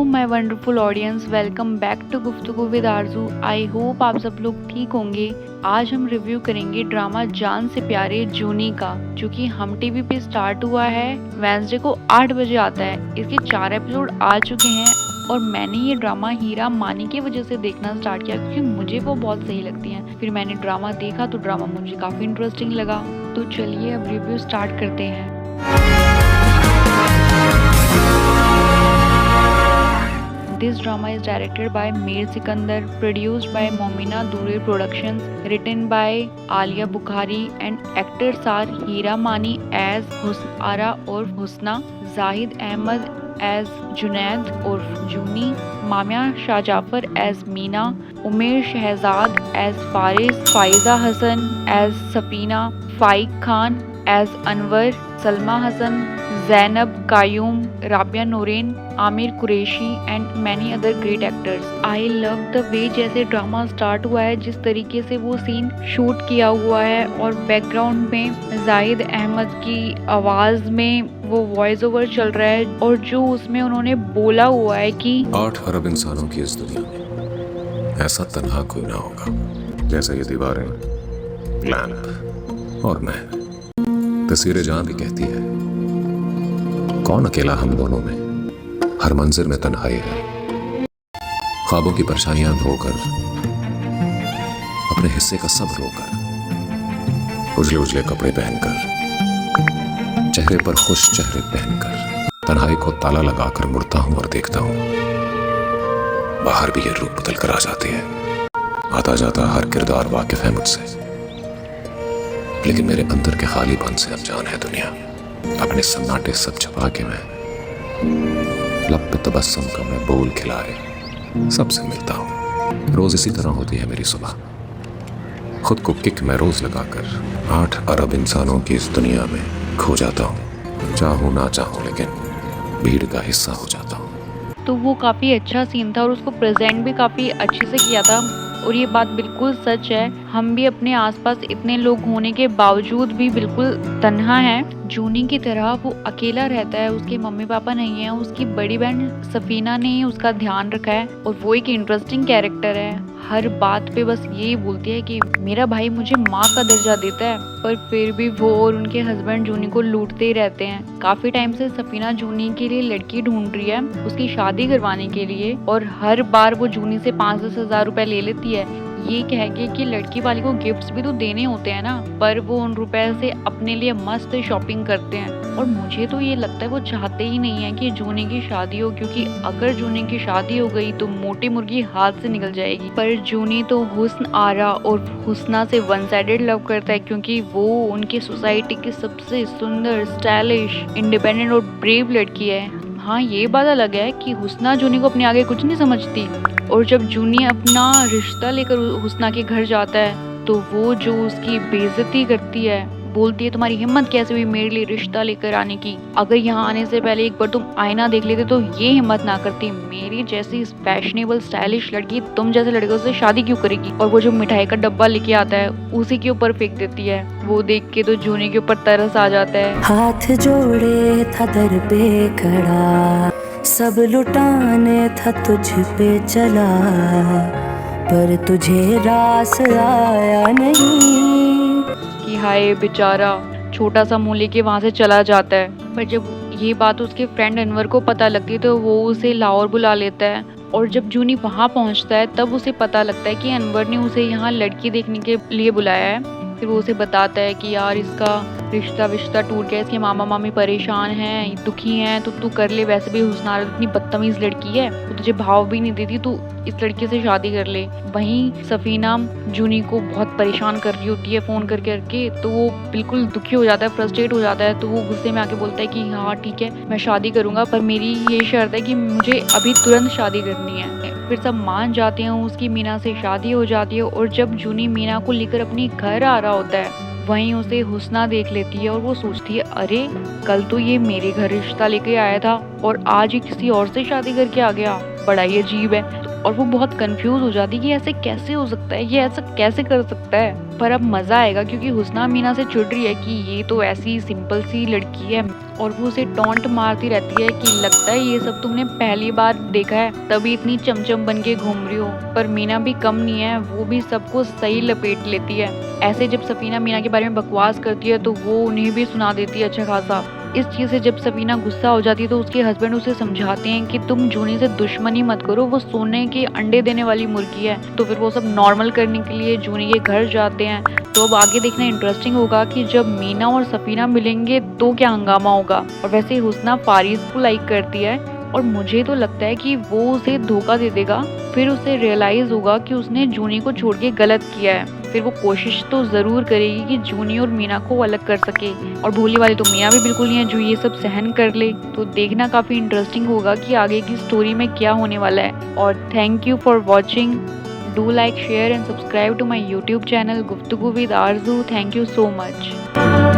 Hello my wonderful audience, welcome back to Guftagu with Arzoo. I hope आप सब लोग ठीक होंगे। आज हम रिव्यू करेंगे ड्रामा जान से प्यारे जूनी का, जो कि हम टीवी पे स्टार्ट हुआ है। वेडनेसडे को 8 बजे आता है। इसके 4 एपिसोड आ चुके हैं और मैंने ये ड्रामा हीरा मानी की वजह से देखना स्टार्ट किया, क्योंकि मुझे वो बहुत सही लगती हैं। फिर मैंने ड्रामा देखा तो ड्रामा मुझे काफ़ी इंटरेस्टिंग लगा। तो चलिए अब रिव्यू स्टार्ट करते हैं। This drama is directed by Mir Sikandar, produced by Momina Dure Productions, written by Alia Bukhari, and actors are Hira Mani as Husn Ara or Husna, Zahid Ahmed as Junaid or Juni, Mamia Shah Jafar as Meena, Umair Shehzad as Faris, Faiza Hassan as Safina, Faik Khan as Anwar, Salma Hassan, Zainab Qayyum, Rabia Noreen, Aamir Qureshi and many other great actors. I love the way जैसे drama start हुआ है, जिस तरीके से वो scene shoot किया हुआ है और बैकग्राउंड में जाहिद अहमद की आवाज में वो वॉइस ओवर चल रहा है, और जो उसमें उन्होंने बोला हुआ है कि 8 अरब इंसानों की इस दुनिया में ऐसा तन्हा कोई ना होगा जैसे ये दीवारें, लैंप और मैं। तस्वीरें जहां भी कहती है, कौन अकेला हम दोनों में। हर मंजिर में तन्हाई है, ख्वाबों की परछाइयां धोकर, अपने हिस्से का सब रोकर, उजले उजले कपड़े पहनकर, चेहरे पर खुश चेहरे पहनकर, तन्हाई को ताला लगाकर मुड़ता हूं और देखता हूं। बाहर भी ये रूप बदल कर आ जाती है। आता जाता हर किरदार वाकिफ है मुझसे, लेकिन मेरे अंदर के खालीपन से अनजान है दुनिया। अपने सन्नाटे सब छुपा के मैं लब पे तबस्सुम का मैं बोल खिलाए सबसे मिलता हूँ। रोज इसी तरह होती है मेरी सुबह। खुद को किक में रोज लगाकर 8 अरब इंसानों की इस दुनिया में खो जाता हूँ। चाहूँ ना चाहूँ, लेकिन भीड़ का हिस्सा हो जाता हूँ। तो वो काफ़ी अच्छा सीन था और उसको प्रेजेंट भी काफ़ी अच्छे से किया था। और ये बात बिल्कुल सच है, हम भी अपने आसपास इतने लोग होने के बावजूद भी बिल्कुल तन्हा है। जूनी की तरह वो अकेला रहता है, उसके मम्मी पापा नहीं है, उसकी बड़ी बहन सफीना ने ही उसका ध्यान रखा है और वो एक इंटरेस्टिंग कैरेक्टर है। हर बात पे बस यही बोलती है कि मेरा भाई मुझे माँ का दर्जा देता है, पर फिर भी वो और उनके हस्बैंड जूनी को लूटते ही रहते हैं। काफी टाइम से सफीना जूनी के लिए लड़की ढूंढ रही है उसकी शादी करवाने के लिए, और हर बार वो जूनी से 5-10 हजार रुपए ले लेती है, ये कह के कि लड़की वाले को गिफ्ट्स भी तो देने होते हैं ना, पर वो उन रुपए से अपने लिए मस्त शॉपिंग करते हैं। और मुझे तो ये लगता है वो चाहते ही नहीं है कि जूनी की शादी हो, क्योंकि अगर जूनी की शादी हो गई तो मोटी मुर्गी हाथ से निकल जाएगी। पर जूनी तो हुस्न आरा और हुस्ना से वन साइडेड लव करता है, क्योंकि वो उनकी सोसाइटी की सबसे सुंदर, स्टाइलिश, इंडिपेंडेंट और ब्रेव लड़की है। हाँ, ये बात अलग है कि हुस्ना जूनी को अपने आगे कुछ नहीं समझती, और जब जूनी अपना रिश्ता लेकर हुस्ना के घर जाता है तो वो जो उसकी बेइज्जती करती है, बोलती है तुम्हारी हिम्मत कैसे हुई मेरे लिए रिश्ता लेकर आने की, अगर यहाँ आने से पहले एक बार तुम आईना देख लेते तो ये हिम्मत ना करती। मेरी जैसी फैशनेबल स्टाइलिश लड़की तुम जैसे लड़कों से शादी क्यों करेगी। और वो जो मिठाई का डब्बा लेके आता है उसी के ऊपर फेंक देती है। वो देख के तो जूनी के ऊपर तरस आ जाता है। हाथ जोड़े था दर पे खड़ा, सब लुटाने था तुझ पे चला, पर तुझे रास आया नहीं। कि हाय बेचारा, छोटा सा मुंह लेके वहाँ से चला जाता है। पर जब ये बात उसके फ्रेंड अनवर को पता लगती है तो वो उसे लाहौर बुला लेता है, और जब जूनी वहाँ पहुँचता है तब उसे पता लगता है कि अनवर ने उसे यहाँ लड़की देखने के लिए बुलाया है। फिर वो उसे बताता है कि यार इसका रिश्ता टूट गया, इसके मामा मामी परेशान हैं, दुखी हैं, तो तू कर ले। वैसे भी हुस्ना इतनी बदतमीज लड़की है, वो तुझे भाव भी नहीं देती, तू इस लड़की से शादी कर ले। वहीं सफीना जूनी को बहुत परेशान कर रही होती है फ़ोन करके, तो वो बिल्कुल दुखी हो जाता है, फ्रस्ट्रेट हो जाता है। तो वो गुस्से में आके बोलता है कि हाँ ठीक है, मैं शादी करूँगा, पर मेरी ये शर्त है कि मुझे अभी तुरंत शादी करनी है। फिर सब मान जाते हैं, उसकी मीना से शादी हो जाती है। और जब जूनी मीना को लेकर अपने घर आ रहा होता है, वहीं उसे हुस्ना देख लेती है और वो सोचती है अरे कल तो ये मेरे घर रिश्ता लेके आया था और आज ही किसी और से शादी करके आ गया, बड़ा ही अजीब है। तो और वो बहुत कंफ्यूज हो जाती कि ऐसे कैसे हो सकता है, ये ऐसा कैसे कर सकता है। पर अब मजा आएगा क्योंकि हुस्ना मीना से चिढ़ रही है कि ये तो ऐसी सिंपल सी लड़की है और वो उसे टॉन्ट मारती रहती है कि लगता है ये सब तुमने पहली बार देखा है तभी इतनी चमचम बन के घूम रही हो। पर मीना भी कम नहीं है, वो भी सबको सही लपेट लेती है। ऐसे जब सफीना मीना के बारे में बकवास करती है तो वो उन्हें भी सुना देती है अच्छा खासा। इस चीज़ से जब सफीना गुस्सा हो जाती है तो उसके हस्बैंड उसे समझाते हैं कि तुम जूनी से दुश्मनी मत करो, वो सोने के अंडे देने वाली मुर्गी है। तो फिर वो सब नॉर्मल करने के लिए जूनी के घर जाते हैं। तो अब आगे देखना इंटरेस्टिंग होगा कि जब मीना और सफीना मिलेंगे तो क्या हंगामा होगा। और वैसे हुस्ना फारिस को लाइक करती है और मुझे तो लगता है कि वो उसे धोखा दे देगा। फिर उसे रियलाइज होगा कि उसने जूनी को छोड़ के गलत किया है। फिर वो कोशिश तो जरूर करेगी कि जूनी और मीना को अलग कर सके। और भोली वाली तो मीना भी बिल्कुल नहीं है जो ये सब सहन कर ले। तो देखना काफी इंटरेस्टिंग होगा कि आगे की स्टोरी में क्या होने वाला है। और thank you for watching. Do like, share and subscribe to my YouTube channel Guftagu with Arzoo. Thank you so much.